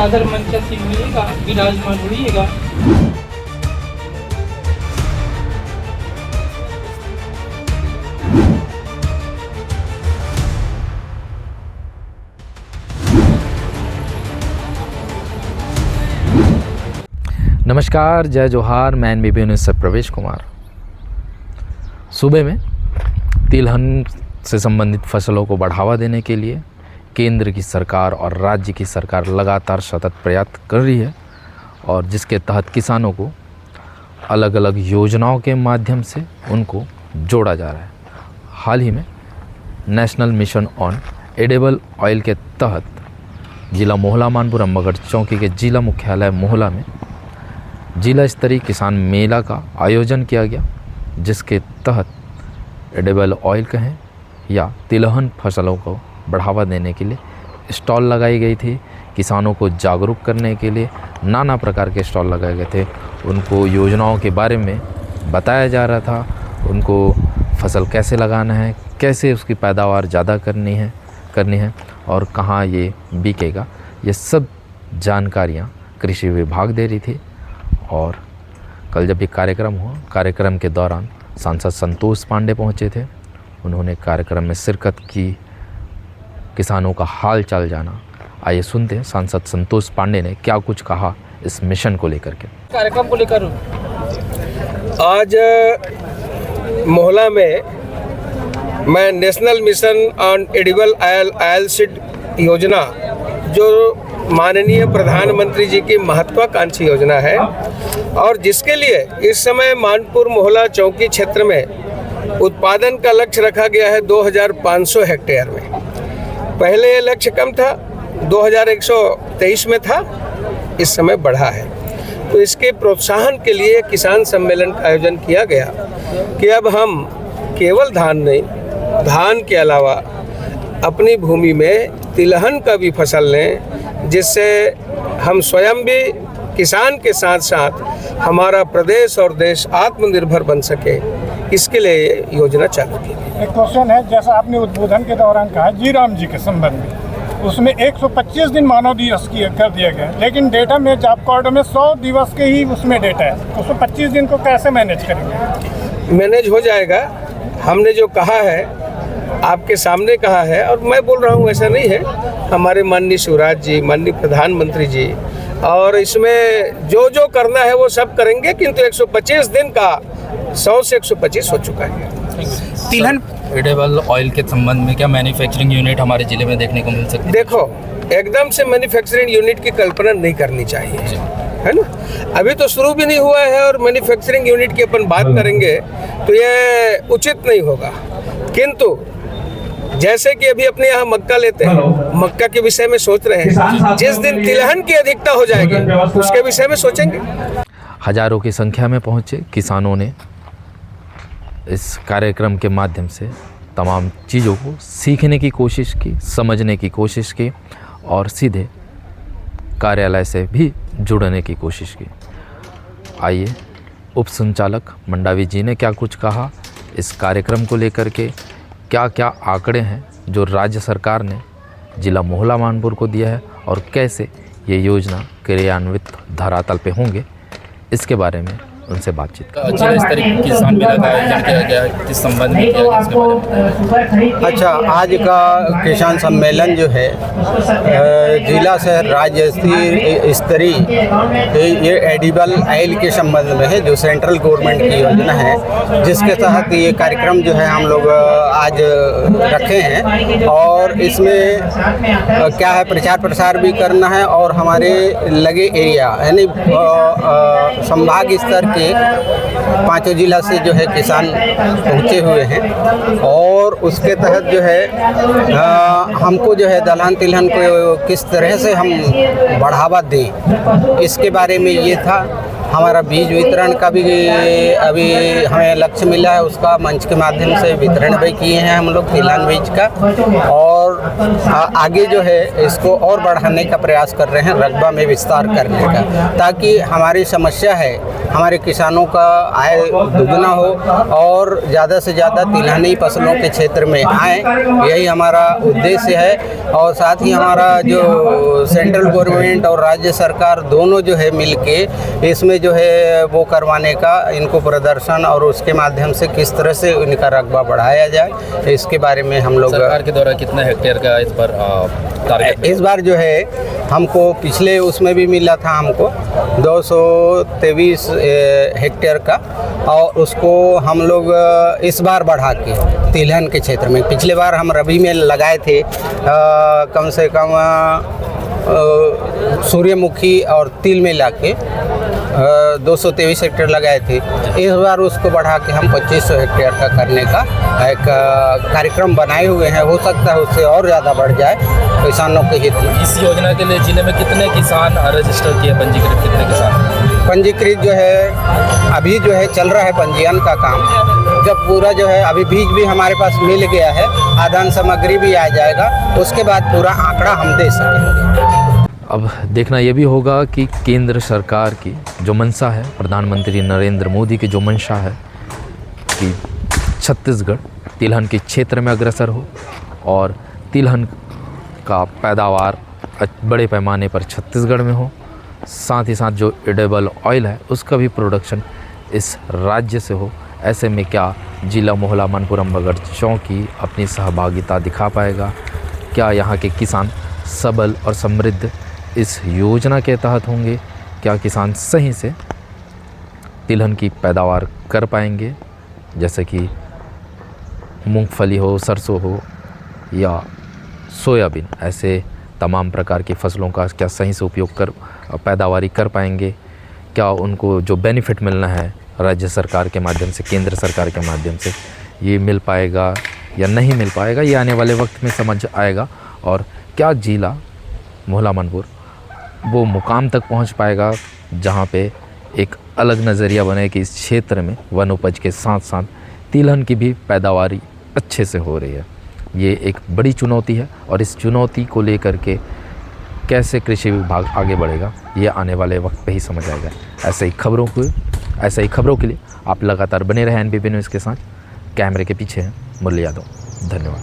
सादर मंच से मिलेगा, विराजमान होइएगा। नमस्कार, जय जोहार। मैं एनबीबी न्यूज़ से प्रवेश कुमार। सूबे में तिलहन से संबंधित फसलों को बढ़ावा देने के लिए केंद्र की सरकार और राज्य की सरकार लगातार सतत प्रयास कर रही है और जिसके तहत किसानों को अलग अलग योजनाओं के माध्यम से उनको जोड़ा जा रहा है। हाल ही में national mission on edible oil के तहत जिला मोहला मानपुर अम्बागढ़ चौकी के जिला मुख्यालय मोहला में जिला स्तरीय किसान मेला का आयोजन किया गया, जिसके तहत एडिबल ऑयल कहें या तिलहन फसलों को बढ़ावा देने के लिए स्टॉल लगाई गई थी। किसानों को जागरूक करने के लिए नाना प्रकार के स्टॉल लगाए गए थे। उनको योजनाओं के बारे में बताया जा रहा था, उनको फसल कैसे लगाना है, कैसे उसकी पैदावार ज़्यादा करनी है और कहाँ ये बिकेगा, ये सब जानकारियाँ कृषि विभाग दे रही थी। और कल जब ये कार्यक्रम हुआ, कार्यक्रम के दौरान सांसद संतोष पांडे पहुंचे थे। उन्होंने कार्यक्रम में शिरकत की, किसानों का हाल चाल जाना। आइए सुनते हैं सांसद संतोष पांडे ने क्या कुछ कहा इस मिशन को लेकर के। कार्यक्रम को लेकर आज मोहला में मैं national mission on edible oil seed योजना, जो माननीय प्रधानमंत्री जी की महत्वाकांक्षी योजना है और जिसके लिए इस समय मानपुर मोहला चौकी क्षेत्र में उत्पादन का लक्ष्य रखा गया है 2500 हेक्टेयर में। पहले ये लक्ष्य कम था, 2123 में था, इस समय बढ़ा है। तो इसके प्रोत्साहन के लिए किसान सम्मेलन का आयोजन किया गया कि अब हम केवल धान नहीं, धान के अलावा अपनी भूमि में तिलहन का भी फसल लें, जिससे हम स्वयं भी किसान के साथ साथ हमारा प्रदेश और देश आत्मनिर्भर बन सके, इसके लिए ये योजना चालू की। एक क्वेश्चन है, जैसा आपने उद्बोधन के दौरान कहा जी राम जी के संबंध में, उसमें 125 दिन मानव दिवस की कर दिया गया, लेकिन डेटा में जॉब कार्ड में 100 दिवस के ही उसमें डेटा है। तो 125 दिन को कैसे मैनेज करेंगे? मैनेज हो जाएगा। हमने जो कहा है आपके सामने कहा है और मैं बोल रहा हूँ, ऐसा नहीं है। हमारे माननीय शिवराज जी, माननीय प्रधानमंत्री जी, और इसमें जो जो करना है वो सब करेंगे, किंतु 125 दिन का 100 से 125 हो चुका है। तिलहन एडिबल ऑयल के संबंध में क्या मैन्युफैक्चरिंग यूनिट हमारे ज़िले में देखने को मिल सकती है? देखो, एकदम से मैन्युफैक्चरिंग यूनिट की कल्पना नहीं करनी चाहिए, है ना। अभी तो शुरू भी नहीं हुआ है और मैन्युफैक्चरिंग यूनिट की अपन बात करेंगे तो ये उचित नहीं होगा। किंतु जैसे कि अभी अपने यहाँ मक्का लेते हैं, मक्का के विषय में सोच रहे हैं, जिस दिन तिलहन की अधिकता हो जाएगी उसके विषय में सोचेंगे। हजारों की संख्या में पहुंचे किसानों ने इस कार्यक्रम के माध्यम से तमाम चीज़ों को सीखने की कोशिश की, समझने की कोशिश की और सीधे कार्यालय से भी जुड़ने की कोशिश की। आइए उप संचालक मंडावी जी ने क्या कुछ कहा इस कार्यक्रम को लेकर के, क्या क्या आंकड़े हैं जो राज्य सरकार ने जिला मोहला मानपुर को दिया है और कैसे ये योजना क्रियान्वित धरातल पे होंगे, इसके बारे में उनसे बातचीत। जिला स्तरीय किसान मेला का आयोजन किया गया, किस संबंध में किया गया, इसके बारे में। अच्छा, आज का किसान सम्मेलन जो है जिला से राज्य स्तरीय ये एडिबल ऑयल के संबंध में है, जो सेंट्रल गवर्नमेंट की योजना है, जिसके तहत ये कार्यक्रम जो है हम लोग आज रखे हैं। और इसमें क्या है, प्रचार प्रसार भी करना है और हमारे लगे एरिया यानी संभाग स्तर के 5 जिला से जो है किसान पहुँचे हुए हैं और उसके तहत जो है हमको जो है दलहन तिलहन को किस तरह से हम बढ़ावा दें, इसके बारे में ये था। हमारा बीज वितरण का भी अभी हमें लक्ष्य मिला है, उसका मंच के माध्यम से वितरण भी किए हैं हम लोग तिलहन बीज का। और और आगे जो है इसको और बढ़ाने का प्रयास कर रहे हैं, रकबा में विस्तार करने का, ताकि हमारी समस्या है हमारे किसानों का आय दुगना हो और ज़्यादा से ज़्यादा तिलहनी फसलों के क्षेत्र में आए, यही हमारा उद्देश्य है। और साथ ही हमारा जो सेंट्रल गवर्नमेंट और राज्य सरकार दोनों जो है मिलके इसमें जो है वो करवाने का इनको प्रदर्शन और उसके माध्यम से किस तरह से इनका रकबा बढ़ाया जाए, इसके बारे में हम लोग सरकार के द्वारा कितना हेक्टेयर का इस पर टारगेट? इस बार जो है हमको पिछले उसमें भी मिला था हमको 223 हेक्टेयर का, और उसको हम लोग इस बार बढ़ा के तिलहन के क्षेत्र में, पिछले बार हम रबी में लगाए थे कम से कम सूर्यमुखी और तिल में लाके 223 हेक्टेयर लगाए थे। इस बार उसको बढ़ा के हम 2500 हेक्टेयर का करने का एक कार्यक्रम बनाए हुए हैं। हो सकता है उससे और ज़्यादा बढ़ जाए किसानों के हित में। इस योजना के लिए जिले में कितने किसान रजिस्टर किए, पंजीकृत कितने किसान? पंजीकृत जो है अभी जो है चल रहा है पंजीयन का काम, जब पूरा जो है अभी बीज भी हमारे पास मिल गया है, आदान सामग्री भी आ जाएगा, उसके बाद पूरा आंकड़ा हम दे सकेंगे। अब देखना ये भी होगा कि केंद्र सरकार की जो मंशा है, प्रधानमंत्री नरेंद्र मोदी की जो मंशा है कि छत्तीसगढ़ तिलहन के क्षेत्र में अग्रसर हो और तिलहन का पैदावार बड़े पैमाने पर छत्तीसगढ़ में हो, साथ ही साथ जो एडिबल ऑयल है उसका भी प्रोडक्शन इस राज्य से हो। ऐसे में क्या जिला मोहला मनपुरम बगड़ चौकी अपनी सहभागिता दिखा पाएगा? क्या यहाँ के किसान सबल और समृद्ध इस योजना के तहत होंगे? क्या किसान सही से तिलहन की पैदावार कर पाएंगे, जैसे कि मूंगफली हो, सरसों हो या सोयाबीन, ऐसे तमाम प्रकार की फसलों का क्या सही से उपयोग कर पैदावारी कर पाएंगे? क्या उनको जो बेनिफिट मिलना है राज्य सरकार के माध्यम से, केंद्र सरकार के माध्यम से, ये मिल पाएगा या नहीं मिल पाएगा? ये आने वाले वक्त में समझ आएगा। और क्या जिला मोहला मनपुर वो मुकाम तक पहुंच पाएगा जहां पे एक अलग नज़रिया बने कि इस क्षेत्र में वन उपज के साथ साथ तिलहन की भी पैदावारी अच्छे से हो रही है। ये एक बड़ी चुनौती है और इस चुनौती को लेकर के कैसे कृषि विभाग आगे बढ़ेगा, ये आने वाले वक्त पे ही समझ आएगा। ऐसे ही खबरों के लिए आप लगातार बने रहें NBP न्यूज़ के साथ। कैमरे के पीछे हैं मुरली यादव। धन्यवाद।